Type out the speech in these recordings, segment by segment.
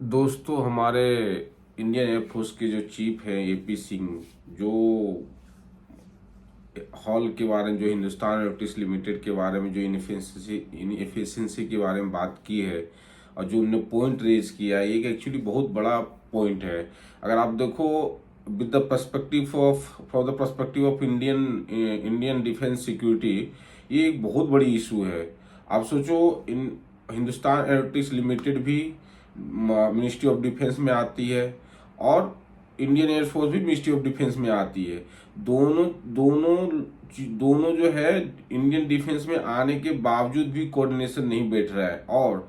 दोस्तों, हमारे Indian air force के जो चीफ हैं एपी सिंह, जो हॉल के बारे में, जो हिंदुस्तान एरोनॉटिक्स लिमिटेड के बारे में जो इनएफिशिएंसी के बारे में बात की है और जो उनने पॉइंट रेज किया है, ये एक्चुअली बहुत बड़ा पॉइंट है। अगर आप देखो, with the perspective of from the perspective of Indian defence security, ये एक बहुत बड़ी इशू है। आप सोचो, इन हिंदुस्तान एरोनॉटिक्स लिमिटेड भी मिनिस्ट्री ऑफ डिफेंस में आती है और इंडियन एयरफोर्स भी मिनिस्ट्री ऑफ डिफेंस में आती है। दोनों दोनों दोनों जो है इंडियन डिफेंस में आने के बावजूद भी कोऑर्डिनेशन नहीं बैठ रहा है। और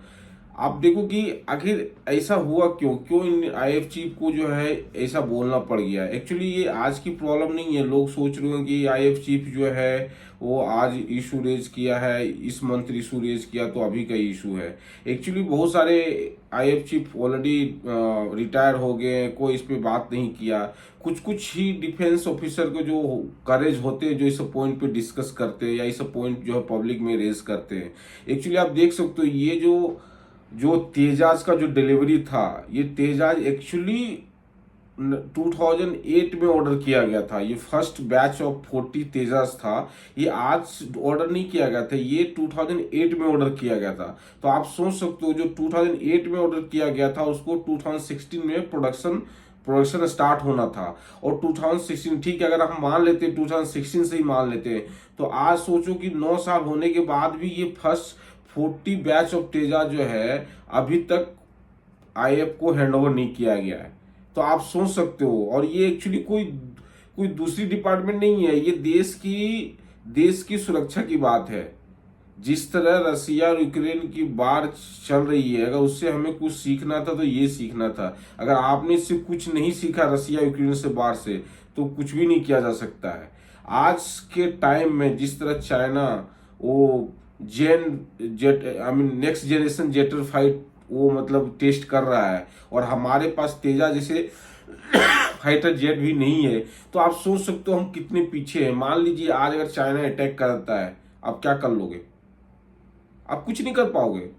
आप देखो कि आखिर ऐसा हुआ क्यों क्यों इन आईएफ चीफ को जो है ऐसा बोलना पड़ गया। एक्चुअली ये आज की प्रॉब्लम नहीं है। लोग सोच रहे हैं कि आईएफ चीफ जो है वो आज इशू रेज किया है, इस मंथ इशू रेज किया तो अभी का इशू है। एक्चुअली बहुत सारे आईएफ चीफ ऑलरेडी रिटायर हो गए, कोई इस पे बात नहीं किया। कुछ कुछ ही डिफेंस ऑफिसर को जो करेज होते हैं, जो इस पॉइंट पे डिस्कस करते हैं या इस पॉइंट जो है पब्लिक में रेज करते हैं। एक्चुअली आप देख सकते हो, ये जो तेजाज का जो डिलीवरी था, ये तेजाज एक्चुअली 2008 में ऑर्डर किया गया था। ये फर्स्ट बैच ऑफ 40 तेजाज था। ये आज ऑर्डर नहीं किया गया था, ये 2008 में ऑर्डर किया गया था। तो आप सोच सकते हो, जो 2008 में ऑर्डर किया गया था उसको 2016 में प्रोडक्शन स्टार्ट होना था। और 2016, ठीक है, अगर हम मान लेते 2016 से ही मान लेते, तो आज सोचो कि 9 साल होने के बाद भी ये फर्स्ट 40 बैच ऑफ तेजा जो है अभी तक आईएफ को हैंडओवर नहीं किया गया है। तो आप सोच सकते हो। और ये एक्चुअली कोई कोई दूसरी डिपार्टमेंट नहीं है, ये देश की सुरक्षा की बात है। जिस तरह रसिया और यूक्रेन की बार चल रही है, अगर उससे हमें कुछ सीखना था तो ये सीखना था। अगर आपने इससे कुछ नहीं सीखा रसिया यूक्रेन से बार से, तो कुछ भी नहीं किया जा सकता है। आज के टाइम में जिस तरह चाइना वो नेक्स्ट जनरेशन जेटर फाइट वो मतलब टेस्ट कर रहा है, और हमारे पास तेजा जैसे फाइटर जेट भी नहीं है, तो आप सोच सकते हो हम कितने पीछे हैं। मान लीजिए आज अगर चाइना अटैक करता है, आप क्या कर लोगे? आप कुछ नहीं कर पाओगे।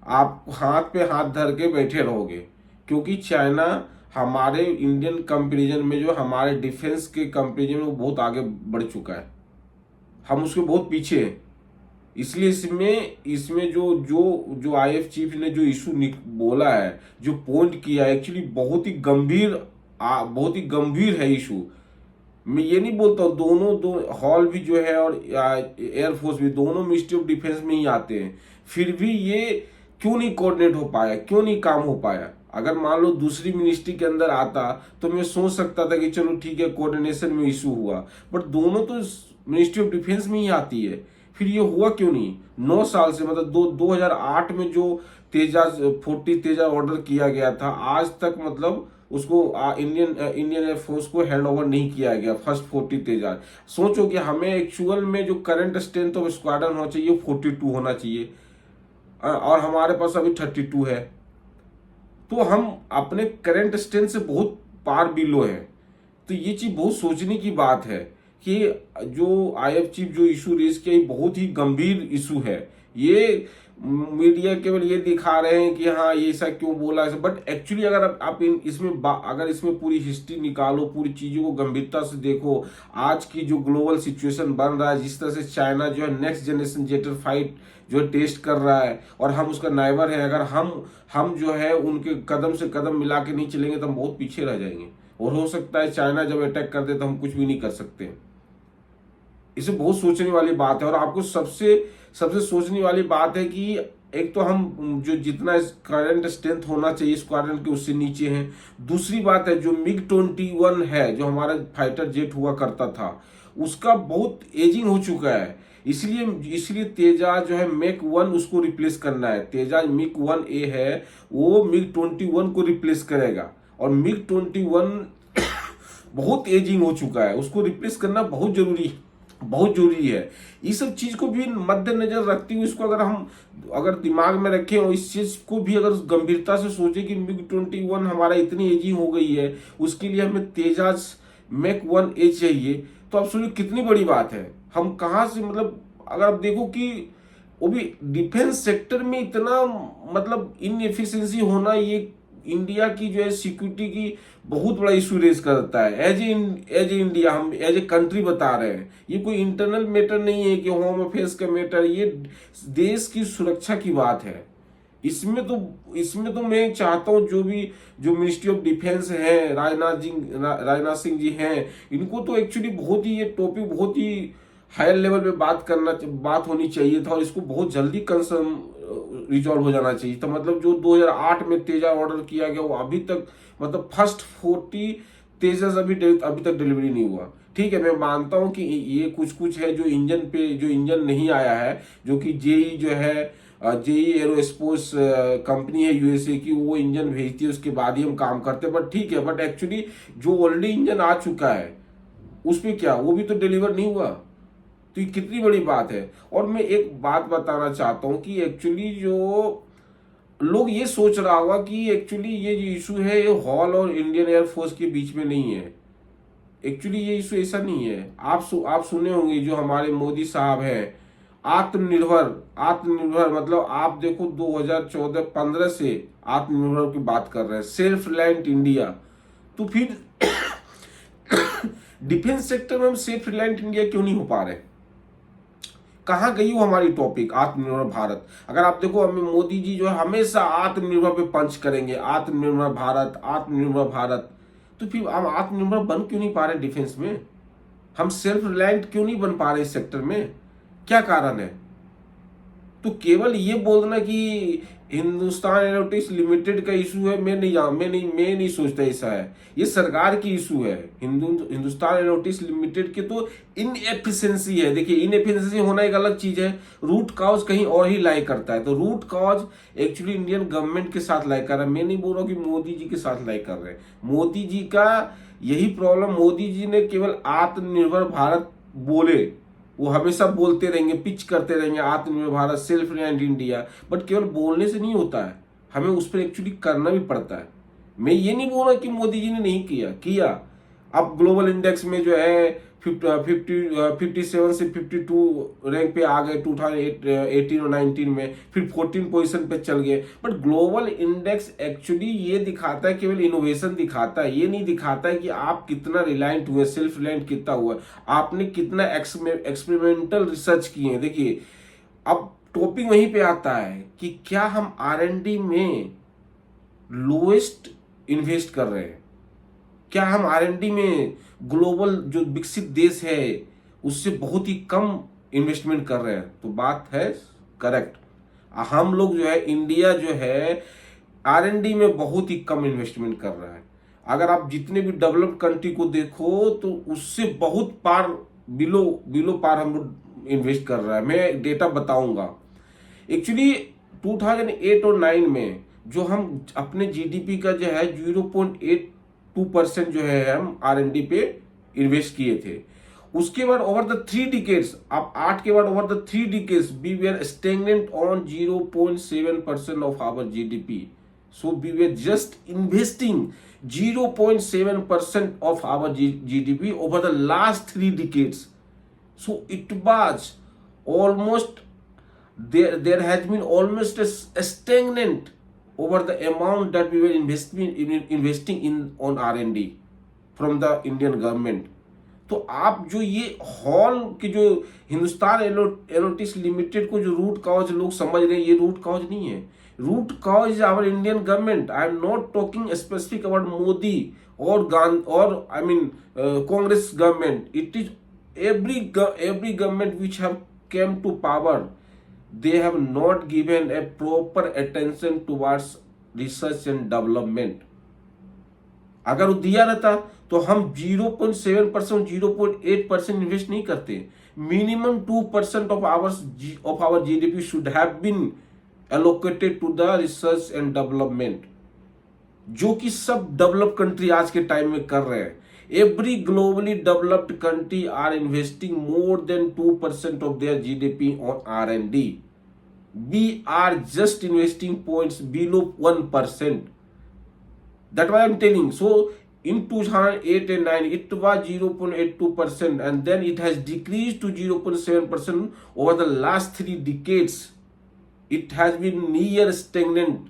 आप हाथ पे हाथ धर के बैठे रहोगे, क्योंकि चाइना हमारे इंडियन कंपेरिजन में, जो हमारे डिफेंस के कंपेरिजन में, वो बहुत आगे बढ़ चुका है। हम उसके बहुत पीछे हैं। इसलिए इसमें इसमें जो जो जो आईएफ चीफ ने जो इशू बोला है, जो पॉइंट किया है, एक्चुअली बहुत ही गंभीर है इशू। मैं ये नहीं बोलता हूँ, दोनों दो हॉल भी जो है और एयरफोर्स भी, दोनों मिनिस्ट्री ऑफ डिफेंस में ही आते हैं, फिर भी ये क्यों नहीं कोऑर्डिनेट हो पाया, क्यों नहीं काम हो पाया? अगर मान लो दूसरी मिनिस्ट्री के अंदर आता तो मैं सोच सकता था कि चलो ठीक है, कोऑर्डिनेशन में इशू हुआ, बट दोनों तो मिनिस्ट्री ऑफ डिफेंस में ही आती है। फिर ये हुआ क्यों नहीं? 9 साल से, मतलब 2008 में जो तेजाज 40 तेजा ऑर्डर किया गया था, आज तक मतलब उसको इंडियन एयरफोर्स को हैंड ओवर नहीं किया गया फर्स्ट 40 तेजाज। सोचो कि हमें एक्चुअल में जो करंट स्ट्रेंथ ऑफ स्क्वाड्रन होना चाहिए 42 होना चाहिए, और हमारे पास अभी 32 है। तो हम अपने करंट स्ट्रेंथ से बहुत पार बिलो है। तो ये चीज बहुत सोचने की बात है कि जो आईएफ चीफ जो इशू रेज किया, ये बहुत ही गंभीर इशू है। ये मीडिया केवल ये दिखा रहे हैं कि हाँ ये ऐसा क्यों बोला ऐसा, बट एक्चुअली अगर आप अगर इसमें पूरी हिस्ट्री निकालो, पूरी चीजों को गंभीरता से देखो, आज की जो ग्लोबल सिचुएशन बन रहा है, जिस तरह से चाइना जो है नेक्स्ट जनरेशन जेटर फाइट जो है टेस्ट कर रहा है, और हम उसका नाइबर है, अगर हम जो है उनके कदम से कदम मिला के नहीं चलेंगे तो हम बहुत पीछे रह जाएंगे। और हो सकता है चाइना जब अटैक कर दे तो हम कुछ भी नहीं कर सकते। इसे बहुत सोचने वाली बात है। और आपको सबसे सबसे सोचने वाली बात है कि एक तो हम जो जितना करंट स्ट्रेंथ होना चाहिए स्क्वाड्रन के, उससे नीचे हैं। दूसरी बात है, जो MiG-21 है, जो हमारा फाइटर जेट हुआ करता था, उसका बहुत एजिंग हो चुका है। इसलिए इसलिए तेजाज जो है MEC-1 उसको रिप्लेस करना है। तेजाज MiG-1A है, वो MiG-21 को रिप्लेस करेगा। और MiG-21 बहुत एजिंग हो चुका है, उसको रिप्लेस करना बहुत जरूरी है। इस सब चीज को भी मद्देनजर रखते हुए, इसको अगर दिमाग में रखें और इस चीज को भी अगर गंभीरता से सोचे कि MiG-21 हमारा इतनी एजिंग हो गई है, उसके लिए हमें तेजाज MEC-1A चाहिए, तो आप सोचिए कितनी बड़ी बात है। हम कहाँ से, मतलब अगर आप देखो कि वो भी डिफेंस सेक्टर में इतना मतलब इनएफिशिएंसी होना, ये इंडिया की जो है सिक्योरिटी की बहुत बड़ा इशू रेज करता है। एज ए इंडिया हम एज ए कंट्री बता रहे हैं, ये कोई इंटरनल मैटर नहीं है कि होम अफेयर्स का मैटर, ये देश की सुरक्षा की बात है। इसमें तो मैं चाहता हूँ जो मिनिस्ट्री ऑफ डिफेंस है, राजनाथ सिंह जी हैं, इनको तो एक्चुअली बहुत ही ये टॉपिक बहुत ही हायर लेवल पे बात होनी चाहिए था, और इसको बहुत जल्दी कंसर्न रिजॉल्व हो जाना चाहिए था। मतलब जो 2008 में तेजा ऑर्डर किया गया वो अभी तक मतलब फर्स्ट 40 तेजस अभी तक डिलीवरी नहीं हुआ। ठीक है, मैं मानता हूं कि ये कुछ है जो इंजन नहीं आया है, जो कि जेई जो है जेई एरोस्पेस कंपनी है यूएसए की, वो इंजन भेजती है, उसके बाद ही हम काम करते हैं। बट ठीक है, बट एक्चुअली जो ऑलरेडी इंजन आ चुका है उस पर क्या वो भी तो डिलीवर नहीं हुआ, तो ये कितनी बड़ी बात है। और मैं एक बात बताना चाहता हूं कि एक्चुअली जो लोग ये सोच रहा होगा कि एक्चुअली ये जो इशू है ये हॉल और इंडियन एयरफोर्स के बीच में नहीं है। एक्चुअली ये इशू ऐसा नहीं है। आप सुने होंगे जो हमारे मोदी साहब हैं, आत्मनिर्भर मतलब आप देखो 2014-15 से आत्मनिर्भर की बात कर रहे हैं, सेल्फ रिलायंट इंडिया। तो फिर डिफेंस सेक्टर में हम सेल्फ रिलायंट इंडिया क्यों नहीं हो पा रहे? कहाँ गई वो हमारी टॉपिक आत्मनिर्भर भारत? अगर आप देखो हमें मोदी जी जो है हमेशा आत्मनिर्भर पे पंच करेंगे, आत्मनिर्भर भारत, आत्मनिर्भर भारत। तो फिर हम आत्मनिर्भर बन क्यों नहीं पा रहे डिफेंस में? हम सेल्फ रिलायंट क्यों नहीं बन पा रहे इस सेक्टर में? क्या कारण है? तो केवल ये बोलना कि हिंदुस्तान एरोनॉटिक्स लिमिटेड का इशू है, मैं नहीं सोचता ऐसा है। ये सरकार की इशू है। हिंदुस्तान एरोनॉटिक्स लिमिटेड के तो इनएफिशिएंसी है। देखिए, इनएफिशिएंसी होना एक अलग चीज है, रूट कॉज कहीं और ही लाई करता है। तो root cause actually Indian government के साथ लाई कर रहा है। मैं नहीं बोल रहा कि मोदी जी के साथ लाई कर रहे हैं। मोदी जी का यही प्रॉब्लम, मोदी जी ने केवल आत्मनिर्भर भारत बोले, वो हमेशा बोलते रहेंगे, पिच करते रहेंगे आत्मनिर्भर Bharat, self reliant India, but केवल बोलने से नहीं होता है, हमें उस पर एक्चुअली करना भी पड़ता है। मैं ये नहीं बोल रहा कि मोदी जी ने नहीं किया। अब ग्लोबल इंडेक्स में जो है 57 से 52 रैंक पे आ गए 2018 और 19 में, फिर 14 पोजीशन पे चल गए। बट ग्लोबल इंडेक्स एक्चुअली ये दिखाता है, केवल इनोवेशन दिखाता है, ये नहीं दिखाता है कि आप कितना रिलायंट हुए, सेल्फ रिलायंट कितना हुआ, आपने कितना एक्सपेरिमेंटल रिसर्च किए हैं। देखिए, अब टॉपिक वहीं पे आता है कि क्या हम R&D में लोएस्ट इन्वेस्ट कर रहे हैं? क्या हम R&D में ग्लोबल जो विकसित देश है उससे बहुत ही कम इन्वेस्टमेंट कर रहे हैं? तो बात है करेक्ट, हम लोग जो है इंडिया जो है R&D में बहुत ही कम इन्वेस्टमेंट कर रहा है। अगर आप जितने भी डेवलप्ड कंट्री को देखो तो उससे बहुत बिलो पार हम लोग इन्वेस्ट कर रहा है। मैं डेटा बताऊंगा। एक्चुअली 2008 और 9 में जो हम अपने जीडीपी का जो है 0.82% जो है हम R&D पे इन्वेस्ट किए थे। उसके बाद ओवर द 3 डिकेड्स, अब 8 के बाद over the 3 decades we were stagnant on 0.7% of our GDP. So we were just investing 0.7% of our GDP over the last 3 decades. So it was almost there has been almost a stagnant over the amount that we were investing in on R&D from the Indian government. तो आप जो ये hall के जो Hindustan aeronautics limited को जो root cause लोग समझ रहे हैं, ये रूट कॉज नहीं है। Root cause is our Indian government. I am not talking specific about Modi और Congress government. It is every government which have came to power, they have not given a proper attention towards research and development. अगर वो दिया रहता तो हम 0.7% 0.8% invest नहीं करते। Minimum 2% of our GDP should have been allocated to the research and development, जो कि सब डेवलप कंट्री आज के टाइम में कर रहे हैं। Every globally developed country are investing more than 2% of their GDP on R&D. We are just investing points below 1%. That's why I'm telling. So in 2008 and 9 it was 0.82% and then it has decreased to 0.7% over the last 3 decades. It has been near stagnant.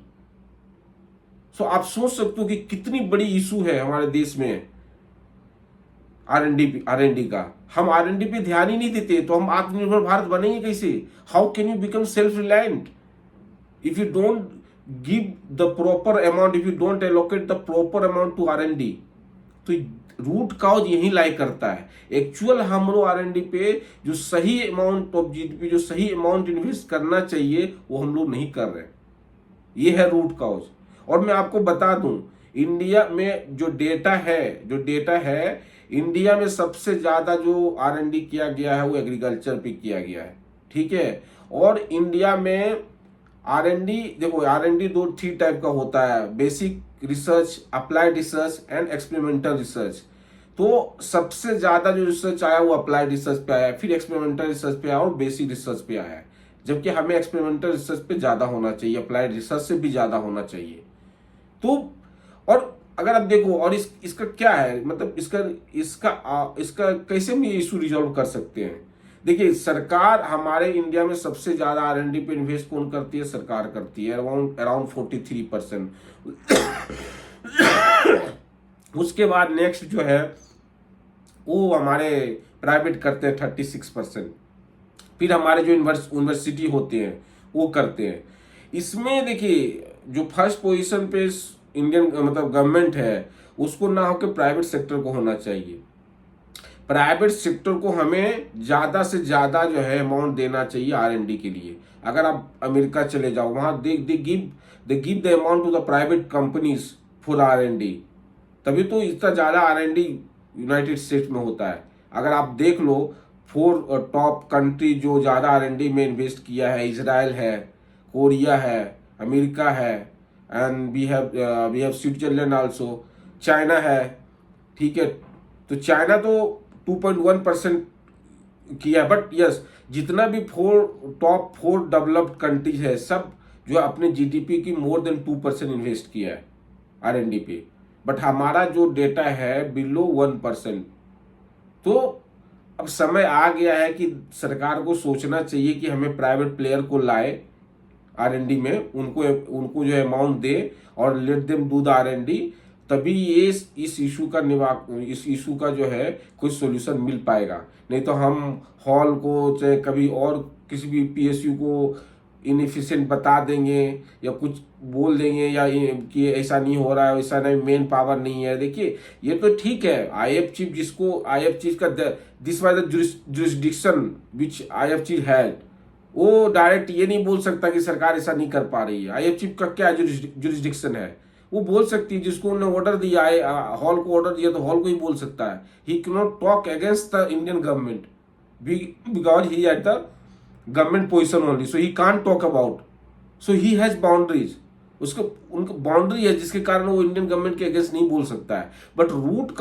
So आप सोच सकते हो कि कितनी बड़ी issue है हमारे देश में आर एन डी का। हम आर एन डी पे ध्यान ही नहीं देते तो हम आत्मनिर्भर भारत बनेंगे कैसे? How can you become self reliant if you don't give the proper amount, if you don't allocate the proper amount to R&D? तो रूट काउज यही लाई करता है। एक्चुअल हम लोग R&D पे जो सही अमाउंट ऑफ जीडीपी, जो सही अमाउंट इन्वेस्ट करना चाहिए वो हम लोग नहीं कर रहे। ये है रूट काउज। और मैं आपको बता दूं, इंडिया में जो डेटा है इंडिया में सबसे ज्यादा जो R&D किया गया है वो एग्रीकल्चर पे किया गया है, ठीक है। और इंडिया में R&D, देखो R&D 3 टाइप का होता है, basic research, applied research and experimental research. तो सबसे ज्यादा जो रिसर्च आया वो अप्लाइड रिसर्च पे आया, फिर एक्सपेरिमेंटल रिसर्च पे आया और बेसिक रिसर्च पे आया है। जबकि हमें एक्सपेरिमेंटल रिसर्च पे ज्यादा होना चाहिए, अप्लाइड रिसर्च से भी ज्यादा होना चाहिए। तो और अगर आप देखो और इसका क्या है, मतलब इसका कैसे हम ये इशू रिजॉल्व कर सकते हैं? देखिए, सरकार हमारे इंडिया में सबसे ज्यादा R&D पे इन्वेस्ट कौन करती है? सरकार करती है, अराउंड 43%। उसके बाद नेक्स्ट जो है वो हमारे प्राइवेट करते हैं 36%। फिर हमारे जो यूनिवर्सिटी होते हैं वो करते हैं। इसमें देखिए जो फर्स्ट पोजीशन पे इंडियन मतलब गवर्नमेंट है उसको ना होकर प्राइवेट सेक्टर को होना चाहिए। प्राइवेट सेक्टर को हमें ज्यादा से ज्यादा जो है अमाउंट देना चाहिए R&D के लिए। अगर आप अमेरिका चले जाओ वहां they give the amount to the private companies for R&D, तभी तो इतना ज्यादा R&D यूनाइटेड स्टेट्स में होता है। अगर आप देख लो 4 टॉप कंट्री जो ज्यादा R&D में इन्वेस्ट किया है, इजराइल है, कोरिया है, अमेरिका है, and we have Switzerland also, China है, ठीक है। तो चाइना तो 2.1% किया, बट यस जितना भी टॉप 4 डेवलप्ड कंट्रीज है सब जो अपने जीडीपी की मोर देन 2% इन्वेस्ट किया है R&D पे, बट हमारा जो डेटा है बिलो 1%। तो अब समय आ गया है कि सरकार को सोचना चाहिए कि हमें प्राइवेट प्लेयर को लाए R&D में, उनको जो अमाउंट दे और let them do the R&D, तभी ये इस इशू का जो है कोई सॉल्यूशन मिल पाएगा। नहीं तो हम हॉल को चाहे कभी और किसी भी PSU को इनएफिशिएंट बता देंगे या कुछ बोल देंगे या कि ऐसा नहीं हो रहा है, ऐसा नहीं, मेन पावर नहीं है। देखिए ये तो ठीक है, IF चीफ का this was the jurisdiction which IF chief had, वो डायरेक्ट ये नहीं बोल सकता कि सरकार ऐसा नहीं कर पा रही है। IF चीफ का क्या जुरिस्डिक्शन है? वो बोल सकती है, जिसको उन्होंने ऑर्डर दिया है, हॉल को ऑर्डर दिया तो हॉल को ही बोल सकता है। He can not talk against the Indian government because he at the government position only, so he can't talk about, so he has boundaries, उसको उनका बाउंड्री है जिसके कारण वो इंडियन गवर्नमेंट के अगेंस्ट नहीं बोल सकता है। बट रूट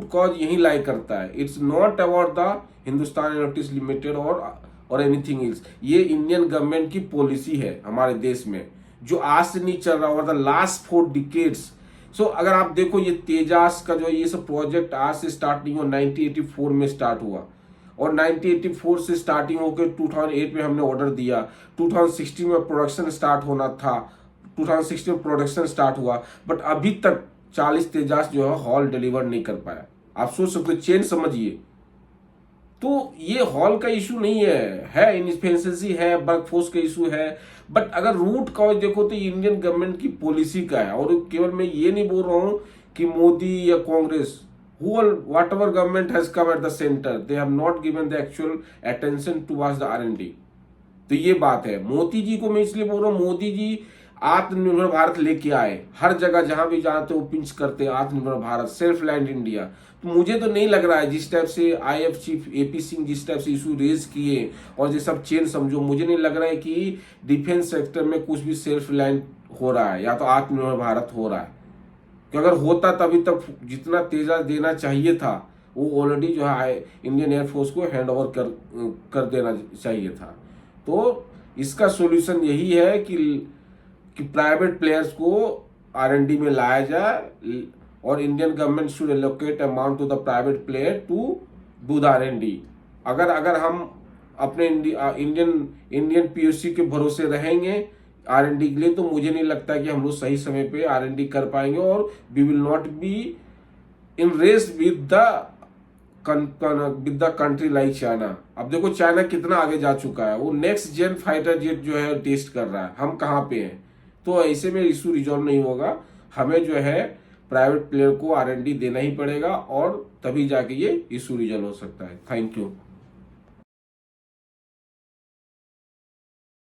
कॉज यही लाई करता है। It's not about the Hindustan aeronautics limited और एनीथिंग एल्स। ये इंडियन गवर्नमेंट की पॉलिसी है हमारे देश में जो आज से नहीं चल रहा, ओवर द लास्ट 4 डिकेड्स। सो अगर आप देखो ये तेजास का जो ये सब प्रोजेक्ट आज से स्टार्ट नहीं हुआ, 1984 में स्टार्ट हुआ और 1984 से स्टार्टिंग होकर 2008 में हमने ऑर्डर दिया, 2016 में प्रोडक्शन स्टार्ट होना था, 2016 में प्रोडक्शन स्टार्ट हुआ, बट अभी तक 40 तेजास जो है हॉल डिलीवर नहीं कर पाया। आप सोच सकते हो, चेन समझिए। तो ये हॉल का इशू नहीं है इनएफिशिएंसी है, वर्कफोर्स का इशू है। बट अगर रूट कॉज देखो तो इंडियन गवर्नमेंट की पॉलिसी का है। और केवल मैं ये नहीं बोल रहा हूं कि मोदी या Congress, whatever government has come at the center, they have not given the actual attention towards the R&D। तो ये बात है। मोदी जी को मैं इसलिए बोल रहा हूँ, मोदी जी आत्मनिर्भर भारत लेके आए, हर जगह जहां भी जाते वो पिंच करते हैं आत्मनिर्भर भारत, सेल्फ लैंड इंडिया। तो मुझे तो नहीं लग रहा है जिस टाइप से IF चीफ AP सिंह जिस टाइप से इशू रेज किए और ये सब चेन समझो, मुझे नहीं लग रहा है कि डिफेंस सेक्टर में कुछ भी सेल्फ लैंड हो रहा है या तो आत्मनिर्भर भारत हो रहा है। कि अगर होता तभी तक जितना तेजा देना चाहिए था वो ऑलरेडी जो है इंडियन एयरफोर्स को हैंड ओवर कर देना चाहिए था। तो इसका सॉल्यूशन यही है कि प्राइवेट प्लेयर्स को R&D में लाया जाए और Indian government should allocate amount to the private player to do the R&D। अगर हम अपने इंडियन पीओसी के भरोसे रहेंगे R&D के लिए, तो मुझे नहीं लगता कि हम लोग सही समय पे R&D कर पाएंगे, और we will not be in race with the country like China. अब देखो चाइना कितना आगे जा चुका है, वो नेक्स्ट जेन फाइटर जेट जो है टेस्ट कर रहा है, हम कहाँ पे हैं। तो ऐसे में इशू रिजॉल्व नहीं होगा, हमें जो है प्राइवेट प्लेयर को R&D देना ही पड़ेगा, और तभी जाके ये इशू रिजॉल्व हो सकता है। Thank you.